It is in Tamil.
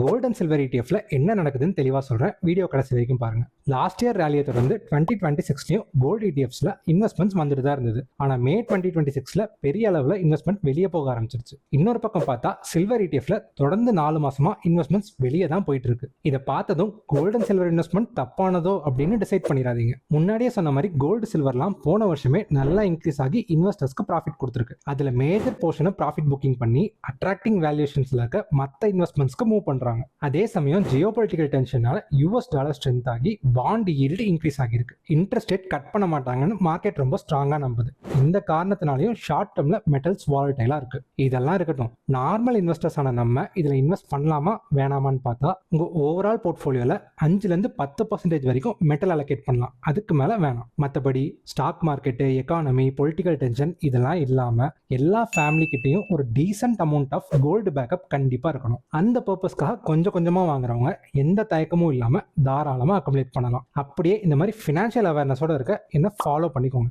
கோல்ட் அண்ட் சில்வர் இடிஎஃப்ல என்ன நடக்குதுன்னு தெளிவாக சொல்கிறேன். வீடியோ கடைசி வரைக்கும் பாருங்க. லாஸ்ட் இயர் ரேலியை தொடர்ந்து 2026 கோல்டு இடிஎஃப்ஸ்ல இன்வெஸ்ட்மெண்ட்ஸ் வந்துட்டு தான் இருந்தது. ஆனால் மே 2026 பெரிய அளவில் இன்வெஸ்ட்மெண்ட் வெளியே போக ஆரம்பிச்சிருச்சு. இன்னொரு பக்கம் பார்த்தா சில்வர் இடிஎஃப்ல தொடர்ந்து 4 மாசமா இன்வெஸ்ட்மெண்ட்ஸ் வெளியே தான் போயிட்டு இருக்கு. இதை பார்த்ததும் கோல்டு அண்ட் சில்வர் இன்வெஸ்ட்மெண்ட் தப்பானதோ அப்படின்னு டிசைட் பண்ணிடாதீங்க. முன்னாடியே சொன்ன மாதிரி கோல்டு சில்வர்லாம் போன வருஷமே நல்லா இன்க்ரீஸ் ஆகி இன்வெஸ்டர்ஸ்க்கு ப்ராஃபிட் கொடுத்துருக்கு. அதுல மேஜர் போர்ஷனை ப்ராஃபிட் புக்கிங் பண்ணி அட்ராக்டிங் வேல்யூஷன்ஸ்ல இருக்க மற்ற இன்வெஸ்ட்மெண்ட்ஸ்க்கு மூவ் பண்றாங்க. அதே சமயம் ஜியோ பொலிட்டிக்கல் டென்ஷனால யூஎஸ் டாலர் ஸ்ட்ரென்த் ஆகி பாண்ட் ஈல்டு இன்க்ரீஸ் ஆகிருக்கு. இன்ட்ரெஸ்ட் ரேட் கட் பண்ண மாட்டாங்கன்னு மார்க்கெட் ரொம்ப ஸ்ட்ராங்கா நம்புது. இந்த காரணத்தினாலையும் ஷார்ட் டேர்ம்ல மெட்டல்ஸ் வாலடைலா இருக்கு. இதெல்லாம் இருக்கட்டும், நார்மல் இன்வெஸ்டர்ஸ் ஆன நம்ம இதுல இன்வெஸ்ட் பண்ணலாமா வேணாமான்னு பார்த்தா உங்க ஓவரால் போர்ட்ஃபோலியோல 5-10% வரைக்கும் மெட்டல் அலோகேட் பண்ணலாம். அதுக்கு மேல வேணாம். மற்றபடி stock market, economy, political tension இதெல்லாம் இல்லாம எல்லா ஃபேமிலி கிட்டையும் ஒரு decent amount of gold backup கண்டிப்பா இருக்கணும். அந்த பர்பஸ்க்காக கொஞ்சம் கொஞ்சமா வாங்குறவங்க எந்த தயக்கமும் இல்லாம தாராளமா அக்குமுலேட் பண்ணலாம். அப்படியே இந்த மாதிரி ஃபினான்ஷியல் அவேர்னஸோட இருக்க என்ன ஃபாலோ பண்ணிக்கோங்க.